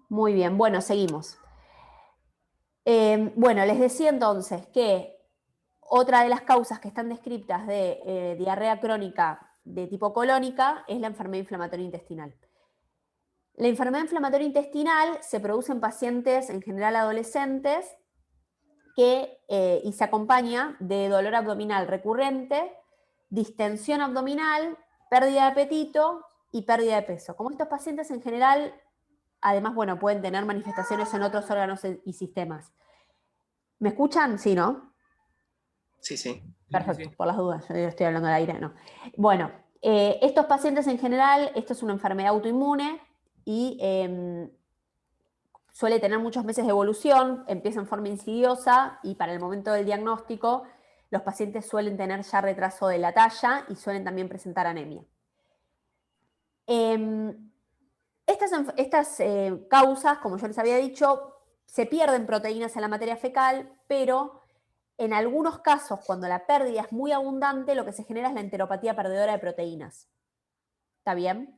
Muy bien, bueno, seguimos. Bueno, les decía entonces que otra de las causas que están descritas de diarrea crónica de tipo colónica es la enfermedad inflamatoria intestinal. La enfermedad inflamatoria intestinal se produce en pacientes, en general adolescentes, y se acompaña de dolor abdominal recurrente, distensión abdominal, pérdida de apetito y pérdida de peso. Como estos pacientes en general, además, bueno, pueden tener manifestaciones en otros órganos y sistemas. ¿Me escuchan? Sí, ¿no? Sí, sí. Perfecto, por las dudas, yo estoy hablando al aire, no. Bueno, estos pacientes en general, esto es una enfermedad autoinmune y suele tener muchos meses de evolución, empieza en forma insidiosa y para el momento del diagnóstico los pacientes suelen tener ya retraso de la talla y suelen también presentar anemia. Estas causas, como yo les había dicho, se pierden proteínas en la materia fecal, pero en algunos casos, cuando la pérdida es muy abundante, lo que se genera es la enteropatía perdedora de proteínas. ¿Está bien?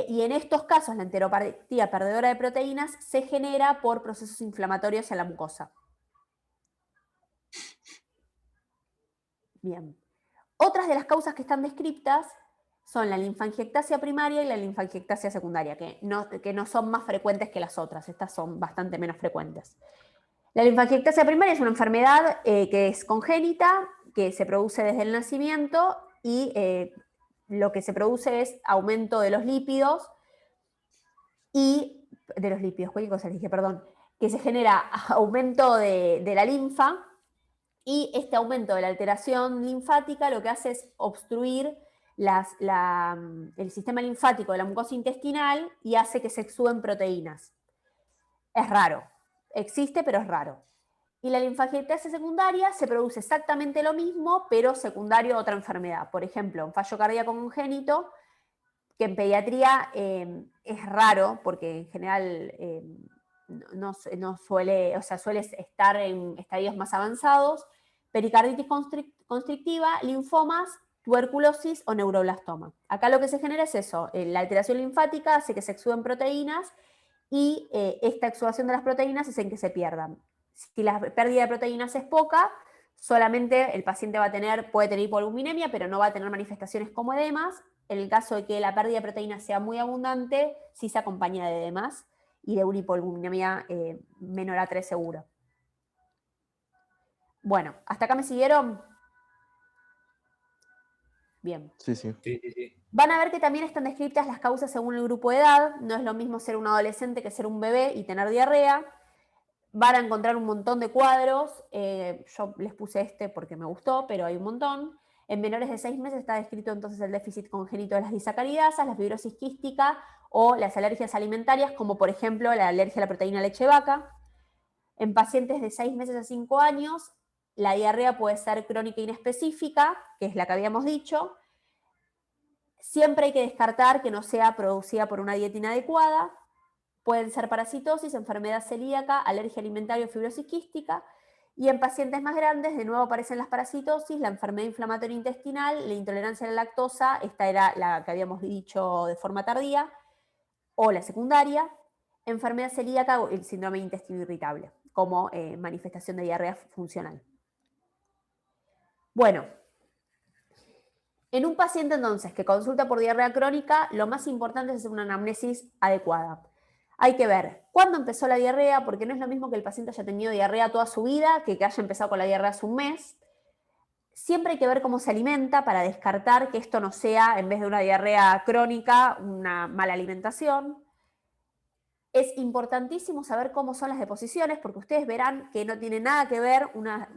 Y en estos casos, la enteropatía perdedora de proteínas se genera por procesos inflamatorios en la mucosa. Bien. Otras de las causas que están descritas son la linfangiectasia primaria y la linfangiectasia secundaria, que no son más frecuentes que las otras, estas son bastante menos frecuentes. La linfangiectasia primaria es una enfermedad que es congénita, que se produce desde el nacimiento y lo que se produce es aumento de los lípidos cualquier cosa les dije, perdón, que se genera aumento de la linfa y este aumento de la alteración linfática lo que hace es obstruir el sistema linfático de la mucosa intestinal y hace que se exuden proteínas. Es raro, existe, pero es raro. Y la linfangiectasia secundaria se produce exactamente lo mismo, pero secundario a otra enfermedad. Por ejemplo, un fallo cardíaco congénito, que en pediatría es raro, porque en general no suele, o sea, suele estar en estadios más avanzados, pericarditis constrictiva, linfomas, tuberculosis o neuroblastoma. Acá lo que se genera es eso, la alteración linfática hace que se exuden proteínas y esta exudación de las proteínas hace que se pierdan. Si la pérdida de proteínas es poca, solamente el paciente puede tener hipoglucemia, pero no va a tener manifestaciones como edemas. En el caso de que la pérdida de proteínas sea muy abundante, sí se acompaña de edemas y de una hipoglucemia menor a 3 seguro. Bueno, ¿hasta acá me siguieron? Bien. Sí, sí. Sí, sí, sí. Van a ver que también están descritas las causas según el grupo de edad. No es lo mismo ser un adolescente que ser un bebé y tener diarrea. Van a encontrar un montón de cuadros. Yo les puse este porque me gustó, pero hay un montón. En menores de 6 meses está descrito entonces el déficit congénito de las disacaridasas, la fibrosis quística o las alergias alimentarias, como por ejemplo la alergia a la proteína leche vaca. En pacientes de 6 meses a 5 años, la diarrea puede ser crónica inespecífica, que es la que habíamos dicho. Siempre hay que descartar que no sea producida por una dieta inadecuada. Pueden ser parasitosis, enfermedad celíaca, alergia alimentaria o fibrosis quística. Y en pacientes más grandes, de nuevo aparecen las parasitosis, la enfermedad inflamatoria intestinal, la intolerancia a la lactosa, esta era la que habíamos dicho de forma tardía, o la secundaria, enfermedad celíaca o el síndrome de intestino irritable, como manifestación de diarrea funcional. Bueno, en un paciente entonces que consulta por diarrea crónica, lo más importante es hacer una anamnesis adecuada. Hay que ver cuándo empezó la diarrea, porque no es lo mismo que el paciente haya tenido diarrea toda su vida que haya empezado con la diarrea hace un mes. Siempre hay que ver cómo se alimenta para descartar que esto no sea, en vez de una diarrea crónica, una mala alimentación. Es importantísimo saber cómo son las deposiciones, porque ustedes verán que no tiene nada que ver una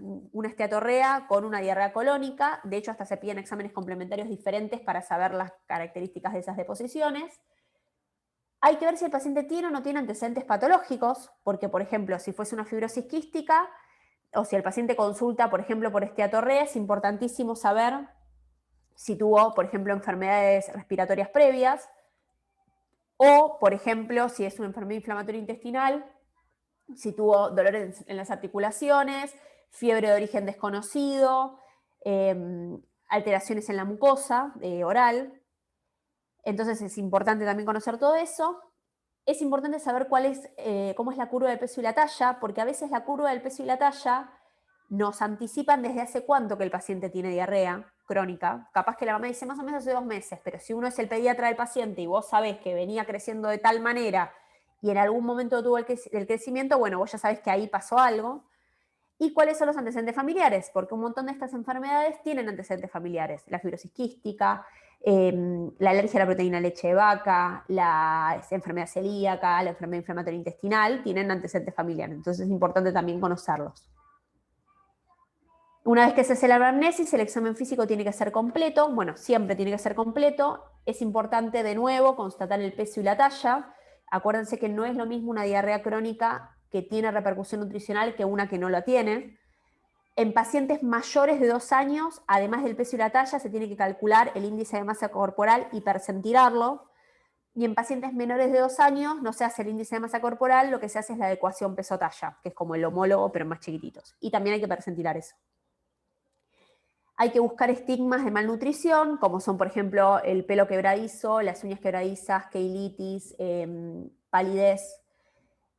esteatorrea con una diarrea colónica. De hecho, hasta se piden exámenes complementarios diferentes para saber las características de esas deposiciones. Hay que ver si el paciente tiene o no tiene antecedentes patológicos, porque, por ejemplo, si fuese una fibrosis quística, o si el paciente consulta, por ejemplo, por esteatorrea, es importantísimo saber si tuvo, por ejemplo, enfermedades respiratorias previas, o, por ejemplo, si es una enfermedad inflamatoria intestinal, si tuvo dolores en las articulaciones, fiebre de origen desconocido, alteraciones en la mucosa oral. Entonces es importante también conocer todo eso. es importante saber cómo es la curva del peso y la talla, porque a veces la curva del peso y la talla nos anticipan desde hace cuánto que el paciente tiene diarrea crónica. Capaz que la mamá dice más o menos hace 2 meses, pero si uno es el pediatra del paciente y vos sabés que venía creciendo de tal manera y en algún momento tuvo el crecimiento, bueno, vos ya sabés que ahí pasó algo. ¿Y cuáles son los antecedentes familiares? Porque un montón de estas enfermedades tienen antecedentes familiares. La fibrosis quística, la alergia a la proteína leche de vaca, la enfermedad celíaca, la enfermedad inflamatoria intestinal, tienen antecedentes familiares. Entonces es importante también conocerlos. Una vez que se hace la anamnesis, el examen físico tiene que ser completo. Bueno, siempre tiene que ser completo. Es importante, de nuevo, constatar el peso y la talla. Acuérdense que no es lo mismo una diarrea crónica que tiene repercusión nutricional que una que no la tiene. En pacientes mayores de 2 años, además del peso y la talla, se tiene que calcular el índice de masa corporal y percentilarlo. Y en pacientes menores de 2 años no se hace el índice de masa corporal, lo que se hace es la adecuación peso-talla, que es como el homólogo, pero más chiquititos. Y también hay que percentilar eso. Hay que buscar estigmas de malnutrición, como son, por ejemplo, el pelo quebradizo, las uñas quebradizas, queilitis, palidez,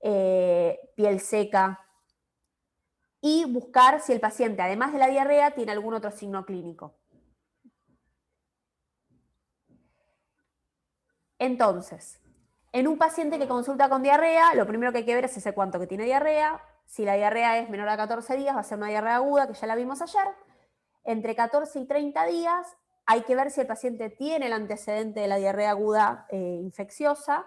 piel seca, y buscar si el paciente, además de la diarrea, tiene algún otro signo clínico. Entonces, en un paciente que consulta con diarrea, lo primero que hay que ver es ese cuánto que tiene diarrea. Si la diarrea es menor a 14 días, va a ser una diarrea aguda, que ya la vimos ayer. Entre 14 y 30 días hay que ver si el paciente tiene el antecedente de la diarrea aguda infecciosa.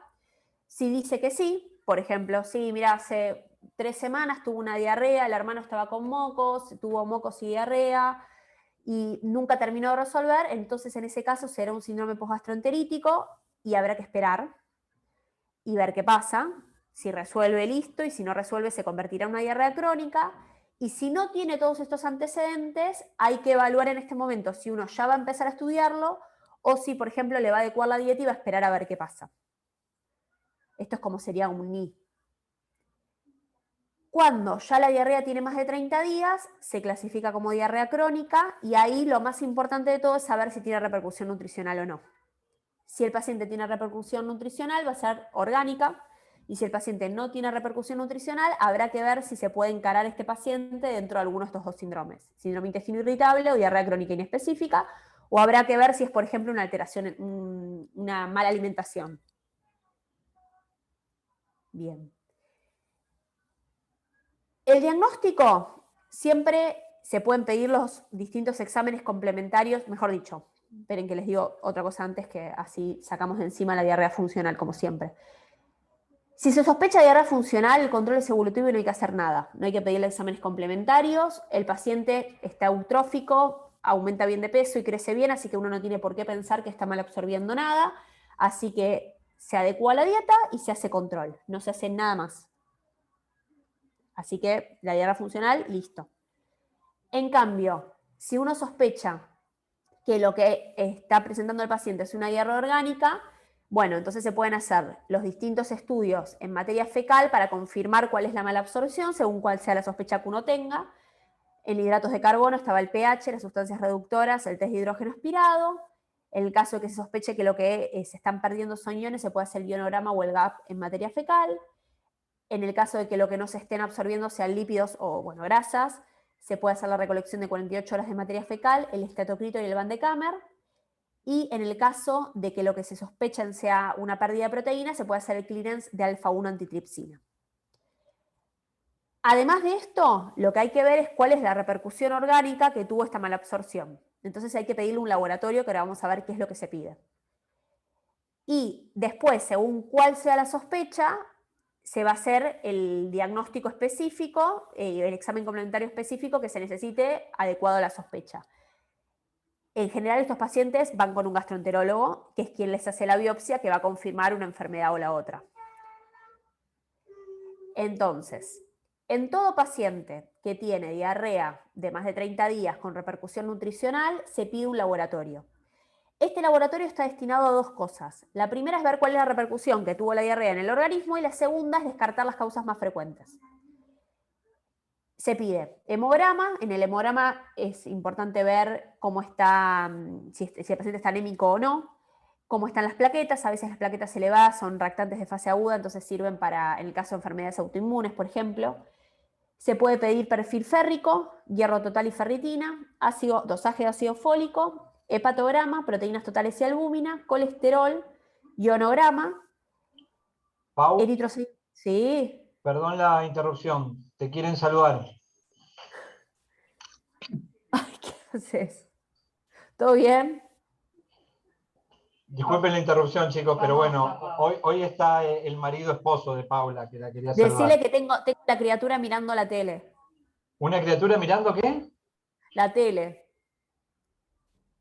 Si dice que sí, por ejemplo, sí, mira, hace 3 semanas tuvo una diarrea, el hermano estaba con mocos, tuvo mocos y diarrea y nunca terminó de resolver, entonces en ese caso será un síndrome postgastroenterítico y habrá que esperar y ver qué pasa. Si resuelve, listo, y si no resuelve, se convertirá en una diarrea crónica. Y si no tiene todos estos antecedentes, hay que evaluar en este momento si uno ya va a empezar a estudiarlo o si, por ejemplo, le va a adecuar la dieta y va a esperar a ver qué pasa. Esto es como sería un NI. Cuando ya la diarrea tiene más de 30 días, se clasifica como diarrea crónica y ahí lo más importante de todo es saber si tiene repercusión nutricional o no. Si el paciente tiene repercusión nutricional, va a ser orgánica, y si el paciente no tiene repercusión nutricional, habrá que ver si se puede encarar este paciente dentro de alguno de estos dos síndromes, síndrome intestino irritable o diarrea crónica inespecífica, o habrá que ver si es, por ejemplo, una alteración, una mala alimentación. Bien. El diagnóstico, siempre se pueden pedir los distintos exámenes complementarios, mejor dicho, esperen que les digo otra cosa antes, que así sacamos de encima la diarrea funcional, como siempre. Si se sospecha de diarrea funcional, el control es evolutivo y no hay que hacer nada. No hay que pedirle exámenes complementarios. El paciente está eutrófico, aumenta bien de peso y crece bien, así que uno no tiene por qué pensar que está mal absorbiendo nada. Así que se adecua a la dieta y se hace control. No se hace nada más. Así que la diarrea funcional, listo. En cambio, si uno sospecha que lo que está presentando el paciente es una diarrea orgánica, bueno, entonces se pueden hacer los distintos estudios en materia fecal para confirmar cuál es la mala absorción, según cuál sea la sospecha que uno tenga. En hidratos de carbono estaba el pH, las sustancias reductoras, el test de hidrógeno aspirado. En el caso de que se sospeche que lo que se están perdiendo son iones, se puede hacer el ionograma o el GAP en materia fecal. En el caso de que lo que no se estén absorbiendo sean lípidos o, bueno, grasas, se puede hacer la recolección de 48 horas de materia fecal, el estatocrito y el Van de Kammer. Y en el caso de que lo que se sospechan sea una pérdida de proteína, se puede hacer el clearance de alfa-1 antitripsina. Además de esto, lo que hay que ver es cuál es la repercusión orgánica que tuvo esta malabsorción. Entonces hay que pedirle un laboratorio, que ahora vamos a ver qué es lo que se pide. Y después, según cuál sea la sospecha, se va a hacer el diagnóstico específico, el examen complementario específico que se necesite adecuado a la sospecha. En general, estos pacientes van con un gastroenterólogo, que es quien les hace la biopsia, que va a confirmar una enfermedad o la otra. Entonces, en todo paciente que tiene diarrea de más de 30 días con repercusión nutricional, se pide un laboratorio. Este laboratorio está destinado a dos cosas. La primera es ver cuál es la repercusión que tuvo la diarrea en el organismo y la segunda es descartar las causas más frecuentes. Se pide hemograma. En el hemograma es importante ver cómo está, si el paciente está anémico o no. cómo están las plaquetas. A veces las plaquetas elevadas son reactantes de fase aguda, entonces sirven para, en el caso de enfermedades autoinmunes, por ejemplo. Se puede pedir perfil férrico, hierro total y ferritina, dosaje de ácido fólico, hepatograma, proteínas totales y albúmina, colesterol, ionograma, Pau, eritrocito. Sí. perdón la interrupción, te quieren saludar. Ay, ¿qué haces? ¿Todo bien? Disculpen la interrupción, chicos, pero bueno, hoy está el marido esposo de Paula, que la quería Decirle saludar. que tengo la criatura mirando la tele. ¿Una criatura mirando qué? La tele.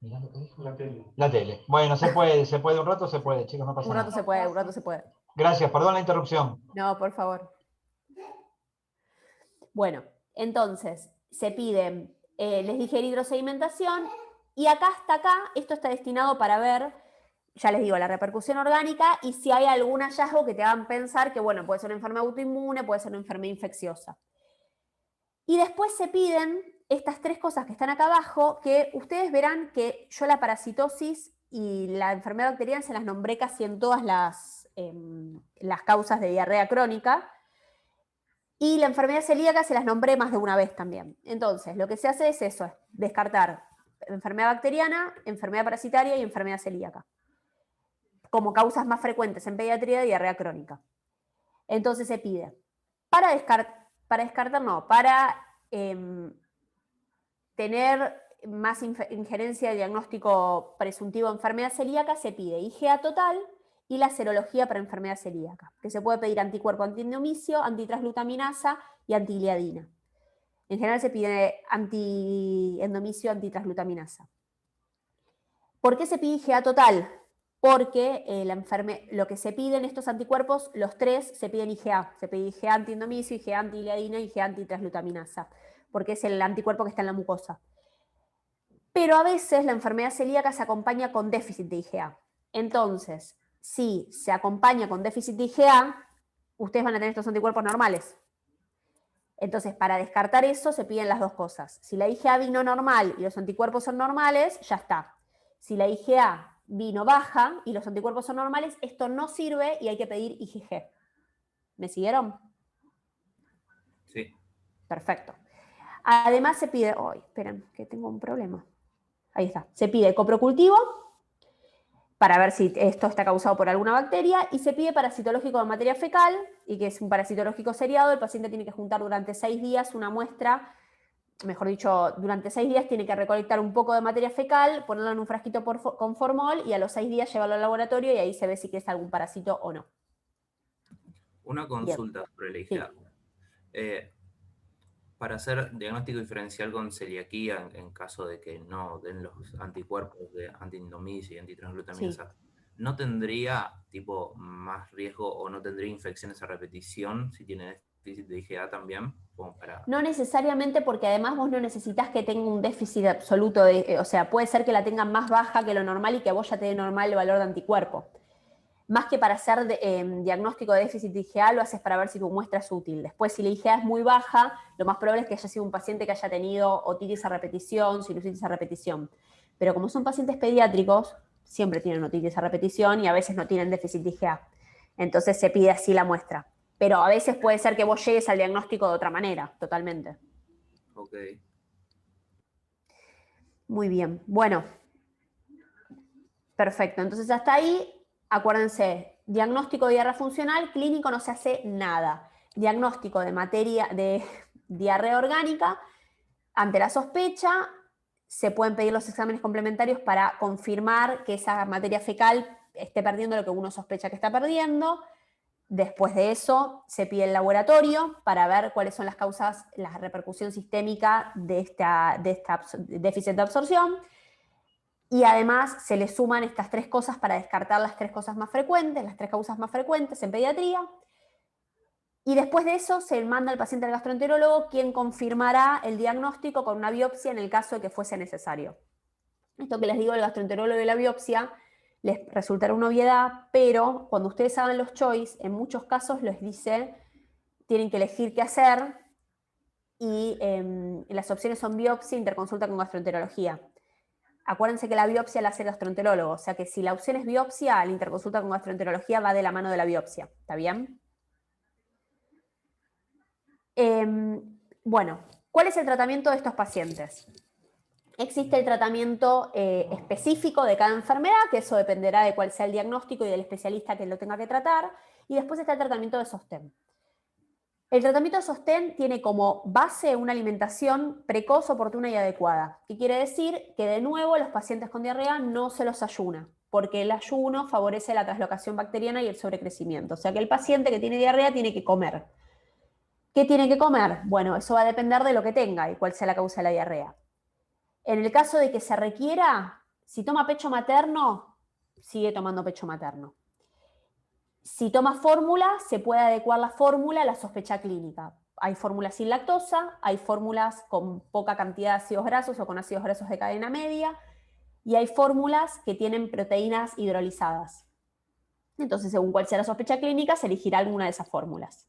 ¿Mirando qué dijo? La tele. La tele. Bueno, se puede un rato, se puede, chicos, no pasa Un rato nada. se puede, un rato se puede. Gracias, perdón la interrupción. No, por favor. Bueno, entonces, se piden, les dije hidrosedimentación, y acá hasta acá, esto está destinado para ver, ya les digo, la repercusión orgánica y si hay algún hallazgo que te hagan pensar que, bueno, puede ser una enfermedad autoinmune, puede ser una enfermedad infecciosa. Y después se piden estas tres cosas que están acá abajo, que ustedes verán que yo la parasitosis y la enfermedad bacteriana se las nombré casi en todas las causas de diarrea crónica, y la enfermedad celíaca se las nombré más de una vez también. Entonces, lo que se hace es eso, es descartar enfermedad bacteriana, enfermedad parasitaria y enfermedad celíaca, como causas más frecuentes en pediatría de diarrea crónica. Entonces se pide, para tener más injerencia de diagnóstico presuntivo de enfermedad celíaca, se pide IgA total y la serología para enfermedad celíaca, que se puede pedir anticuerpo antiendomicio, antitransglutaminasa y antigliadina. En general se pide antiendomicio, antitransglutaminasa. ¿Por qué se pide IgA total? Porque lo que se piden estos anticuerpos, los tres, se piden IgA. Se pide IgA antiendomicio, IgA antigliadina y IgA antitransglutaminasa, porque es el anticuerpo que está en la mucosa. Pero a veces la enfermedad celíaca se acompaña con déficit de IgA. Entonces, si se acompaña con déficit de IgA, ustedes van a tener estos anticuerpos normales. Entonces, para descartar eso, se piden las dos cosas. Si la IgA vino normal y los anticuerpos son normales, ya está. Si la IgA vino baja y los anticuerpos son normales, esto no sirve y hay que pedir IgG. ¿Me siguieron? Sí. Perfecto. Además se pide... ¡Ay, esperen, que tengo un problema! Ahí está. Se pide coprocultivo para ver si esto está causado por alguna bacteria, y se pide parasitológico de materia fecal, y que es un parasitológico seriado. El paciente tiene que juntar durante 6 días una muestra, mejor dicho, durante 6 días tiene que recolectar un poco de materia fecal, ponerlo en un frasquito con formol, y a los 6 días llevarlo al laboratorio y ahí se ve si es algún parásito o no. Una consulta sobre la IgA. Sí. Para hacer diagnóstico diferencial con celiaquía, en caso de que no den los anticuerpos de antiendomicio y antitransglutaminasa, sí, ¿no tendría tipo más riesgo o no tendría infecciones a repetición si tiene déficit de IgA también? Como para... No necesariamente, porque además vos no necesitas que tenga un déficit absoluto, o sea, puede ser que la tengan más baja que lo normal y que a vos ya te dé normal el valor de anticuerpo. Más que para hacer diagnóstico de déficit de IgA, lo haces para ver si tu muestra es útil. Después, si la IgA es muy baja, lo más probable es que haya sido un paciente que haya tenido otitis a repetición, sinusitis a repetición. Pero como son pacientes pediátricos, siempre tienen otitis a repetición y a veces no tienen déficit de IgA. Entonces se pide así la muestra. Pero a veces puede ser que vos llegues al diagnóstico de otra manera, totalmente. Ok. Muy bien. Bueno. Perfecto. Entonces hasta ahí, acuérdense, diagnóstico de diarrea funcional, clínico no se hace nada. Diagnóstico de diarrea orgánica, ante la sospecha, se pueden pedir los exámenes complementarios para confirmar que esa materia fecal esté perdiendo lo que uno sospecha que está perdiendo. Después de eso, se pide el laboratorio para ver cuáles son las causas, la repercusión sistémica de esta déficit de absorción. Y además se le suman estas tres cosas para descartar las tres cosas más frecuentes, las tres causas más frecuentes en pediatría. Y después de eso se manda al paciente al gastroenterólogo, quien confirmará el diagnóstico con una biopsia en el caso de que fuese necesario. Esto que les digo del gastroenterólogo y la biopsia les resultará una obviedad, pero cuando ustedes hagan los choice, en muchos casos les dice, tienen que elegir qué hacer, y las opciones son biopsia, interconsulta con gastroenterología. Acuérdense que la biopsia la hace el gastroenterólogo, o sea que si la opción es biopsia, la interconsulta con gastroenterología va de la mano de la biopsia, ¿está bien? Bueno, ¿cuál es el tratamiento de estos pacientes? Existe el tratamiento específico de cada enfermedad, que eso dependerá de cuál sea el diagnóstico y del especialista que lo tenga que tratar, y después está el tratamiento de sostén. El tratamiento de sostén tiene como base una alimentación precoz, oportuna y adecuada, que quiere decir que de nuevo los pacientes con diarrea no se los ayuna, porque el ayuno favorece la translocación bacteriana y el sobrecrecimiento. O sea que el paciente que tiene diarrea tiene que comer. ¿Qué tiene que comer? Bueno, eso va a depender de lo que tenga y cuál sea la causa de la diarrea. En el caso de que se requiera, si toma pecho materno, sigue tomando pecho materno. Si toma fórmula, se puede adecuar la fórmula a la sospecha clínica. Hay fórmulas sin lactosa, hay fórmulas con poca cantidad de ácidos grasos o con ácidos grasos de cadena media, y hay fórmulas que tienen proteínas hidrolizadas. Entonces, según cuál sea la sospecha clínica, se elegirá alguna de esas fórmulas.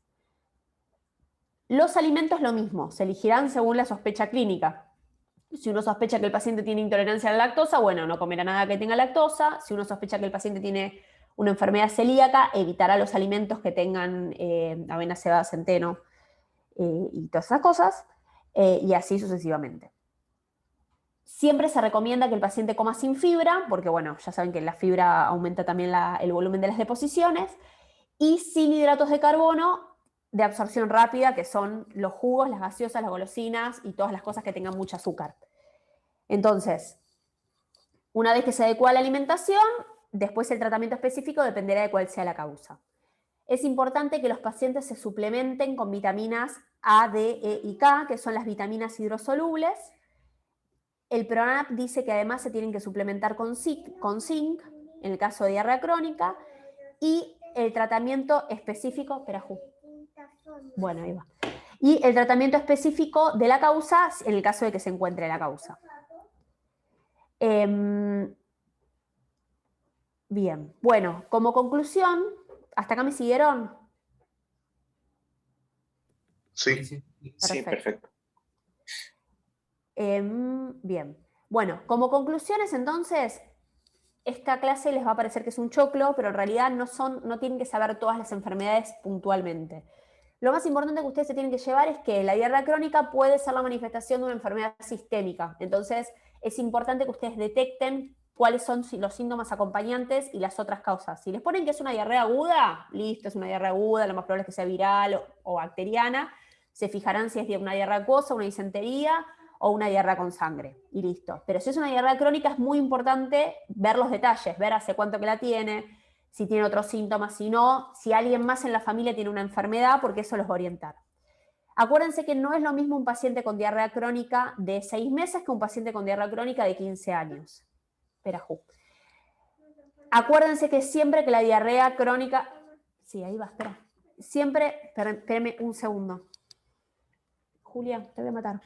Los alimentos lo mismo, se elegirán según la sospecha clínica. Si uno sospecha que el paciente tiene intolerancia a la lactosa, bueno, no comerá nada que tenga lactosa. Si uno sospecha que el paciente tiene una enfermedad celíaca, evitará los alimentos que tengan avena, cebada, centeno y todas esas cosas, y así sucesivamente. Siempre se recomienda que el paciente coma sin fibra, porque bueno, ya saben que la fibra aumenta también el volumen de las deposiciones, y sin hidratos de carbono de absorción rápida, que son los jugos, las gaseosas, las golosinas y todas las cosas que tengan mucho azúcar. Entonces, una vez que se adecua la alimentación, después el tratamiento específico dependerá de cuál sea la causa. Es importante que los pacientes se suplementen con vitaminas A, D, E y K, que son las vitaminas hidrosolubles. El PRONAP dice que además se tienen que suplementar con zinc en el caso de diarrea crónica, y el tratamiento específico, bueno, ahí va. Y el tratamiento específico de la causa en el caso de que se encuentre la causa. Bien, bueno, como conclusión, ¿hasta acá me siguieron? Sí, Sí, perfecto. Bien, bueno, como conclusiones entonces, esta clase les va a parecer que es un choclo, pero en realidad no tienen que saber todas las enfermedades puntualmente. Lo más importante que ustedes se tienen que llevar es que la diarrea crónica puede ser la manifestación de una enfermedad sistémica. Entonces, es importante que ustedes detecten cuáles son los síntomas acompañantes y las otras causas. Si les ponen que es una diarrea aguda, listo, es una diarrea aguda, lo más probable es que sea viral o bacteriana. Se fijarán si es una diarrea acuosa, una disentería o una diarrea con sangre, y listo. Pero si es una diarrea crónica es muy importante ver los detalles, ver hace cuánto que la tiene, si tiene otros síntomas, si no, si alguien más en la familia tiene una enfermedad, porque eso los va a orientar. Acuérdense que no es lo mismo un paciente con diarrea crónica de 6 meses que un paciente con diarrea crónica de 15 años. Espera, acuérdense que siempre que la diarrea crónica... Sí, ahí va, espera. Siempre... Espérenme un segundo. Julia, te voy a matar.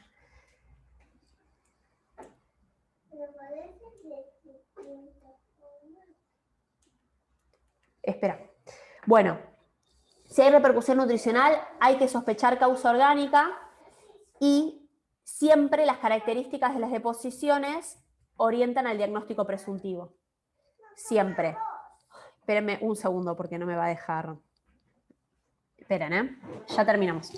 Espera. Bueno, si hay repercusión nutricional, hay que sospechar causa orgánica y siempre las características de las deposiciones orientan al diagnóstico presuntivo. Siempre. Espérenme un segundo porque no me va a dejar. Esperen, ¿eh? Ya terminamos.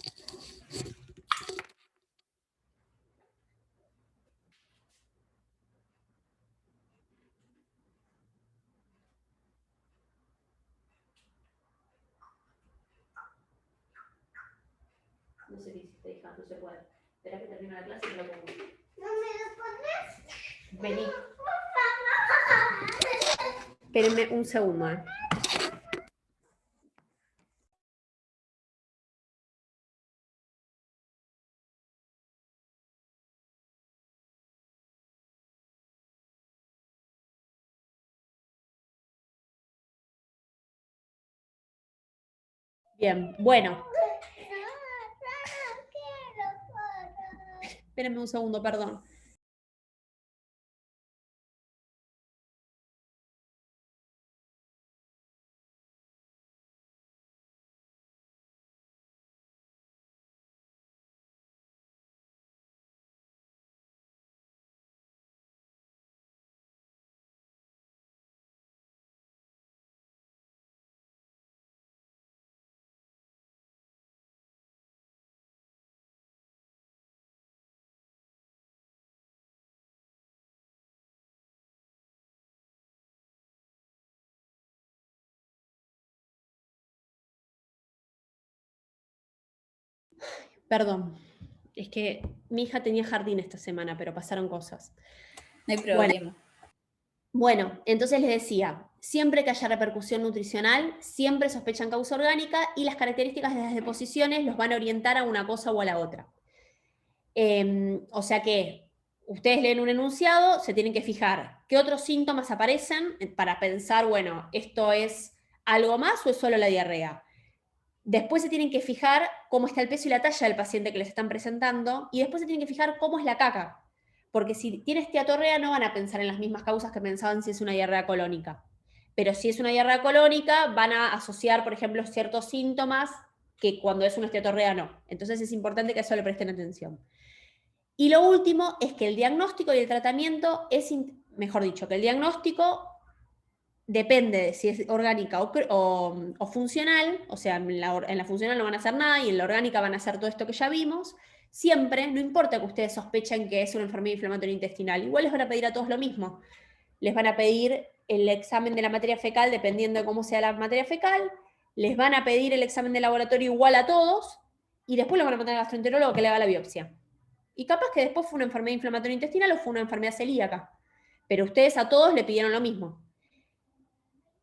No sé qué hiciste, hija, no se puede. Espera que termine la clase y te lo pongo. ¿No me lo pones? Vení. Espérenme un segundo, ¿eh? Bien, bueno. Espérenme un segundo, perdón. Perdón, es que mi hija tenía jardín esta semana, pero pasaron cosas. No hay problema. Bueno, entonces les decía, siempre que haya repercusión nutricional, siempre sospechan causa orgánica y las características de las deposiciones los van a orientar a una cosa o a la otra. O sea que ustedes leen un enunciado, se tienen que fijar qué otros síntomas aparecen para pensar, bueno, ¿esto es algo más o es solo la diarrea? Después se tienen que fijar cómo está el peso y la talla del paciente que les están presentando y después se tienen que fijar cómo es la caca. Porque si tiene esteatorrea no van a pensar en las mismas causas que pensaban si es una diarrea colónica. Pero si es una diarrea colónica van a asociar, por ejemplo, ciertos síntomas que cuando es una esteatorrea no. Entonces es importante que a eso le presten atención. Y lo último es que el diagnóstico y el tratamiento es, mejor dicho, que el diagnóstico depende de si es orgánica o funcional, o sea, en la funcional no van a hacer nada y en la orgánica van a hacer todo esto que ya vimos. Siempre, no importa que ustedes sospechen que es una enfermedad inflamatoria intestinal, igual les van a pedir a todos lo mismo. Les van a pedir el examen de la materia fecal dependiendo de cómo sea la materia fecal, les van a pedir el examen de laboratorio igual a todos y después lo van a mandar al gastroenterólogo que le haga la biopsia. Y capaz que después fue una enfermedad inflamatoria intestinal o fue una enfermedad celíaca. Pero ustedes a todos le pidieron lo mismo.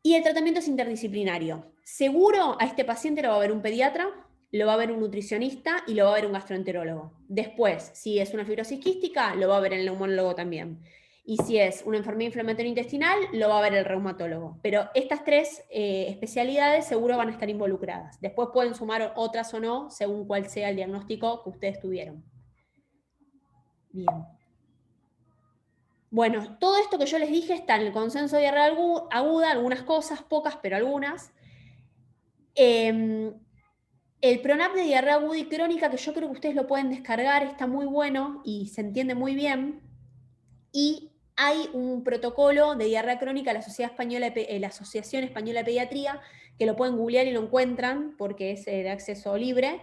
Y el tratamiento es interdisciplinario. Seguro a este paciente lo va a ver un pediatra, lo va a ver un nutricionista y lo va a ver un gastroenterólogo. Después, si es una fibrosis quística, lo va a ver el neumólogo también. Y si es una enfermedad inflamatoria intestinal, lo va a ver el reumatólogo. Pero estas tres especialidades seguro van a estar involucradas. Después pueden sumar otras o no, según cuál sea el diagnóstico que ustedes tuvieron. Bien. Bueno, todo esto que yo les dije está en el consenso de diarrea aguda, algunas cosas, pocas, pero algunas. El PRONAP de diarrea aguda y crónica, que yo creo que ustedes lo pueden descargar, está muy bueno y se entiende muy bien. Y hay un protocolo de diarrea crónica de la Asociación Española de Pediatría, que lo pueden googlear y lo encuentran, porque es de acceso libre,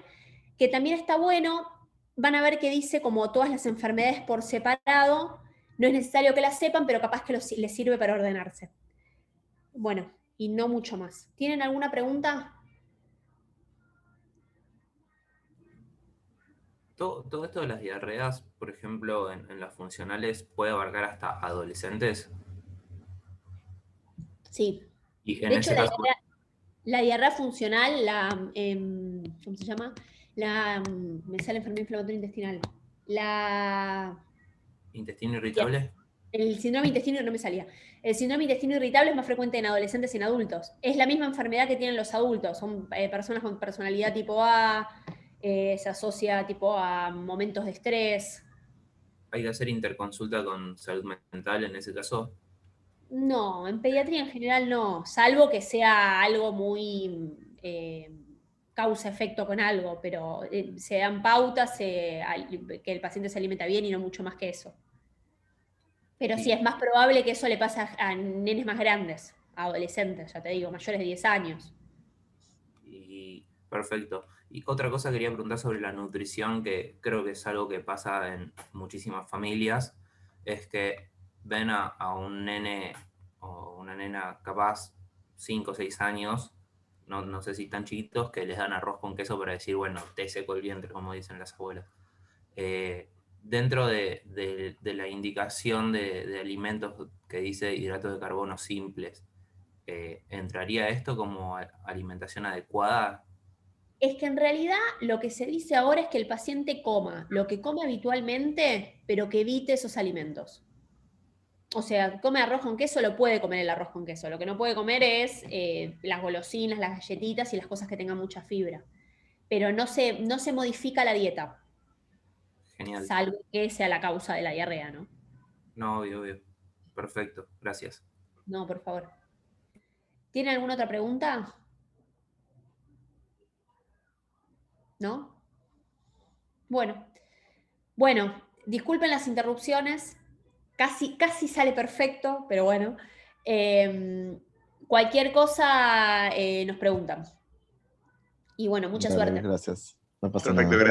que también está bueno. Van a ver que dice como todas las enfermedades por separado. No es necesario que las sepan, pero capaz que les sirve para ordenarse. Bueno, y no mucho más. ¿Tienen alguna pregunta? Todo esto de las diarreas, por ejemplo, en las funcionales, puede abarcar hasta adolescentes. Sí. Y en De hecho, ese caso, la diarrea funcional, ¿cómo se llama? Me sale enfermedad inflamatoria intestinal. ¿intestino irritable? El síndrome intestino no me salía. El síndrome intestino irritable es más frecuente en adolescentes y en adultos. Es la misma enfermedad que tienen los adultos. Son personas con personalidad tipo A, se asocia tipo a momentos de estrés. ¿Hay que hacer interconsulta con salud mental en ese caso? No, en pediatría en general no, salvo que sea algo muy causa-efecto con algo, pero se dan pautas que el paciente se alimenta bien y no mucho más que eso. Pero sí, es más probable que eso le pase a nenes más grandes, a adolescentes, ya te digo, mayores de 10 años. Perfecto. Y otra cosa quería preguntar sobre la nutrición, que creo que es algo que pasa en muchísimas familias, es que ven a un nene o una nena capaz 5 o 6 años, no sé si tan chiquitos, que les dan arroz con queso para decir, bueno, te seco el vientre, como dicen las abuelas. Dentro de la indicación de alimentos que dice hidratos de carbono simples, ¿entraría esto como alimentación adecuada? Es que en realidad lo que se dice ahora es que el paciente coma lo que come habitualmente, pero que evite esos alimentos. O sea, come arroz con queso, lo puede comer el arroz con queso. Lo que no puede comer es las golosinas, las galletitas y las cosas que tengan mucha fibra. Pero no se modifica la dieta. Genial. Salvo que sea la causa de la diarrea, ¿no? No, obvio. Perfecto, gracias. No, por favor. ¿Tiene alguna otra pregunta? ¿No? Bueno, disculpen las interrupciones. Casi sale perfecto, pero bueno. Cualquier cosa nos preguntan. Y bueno, mucha Dale, suerte. gracias. No pasa Perfecto, nada.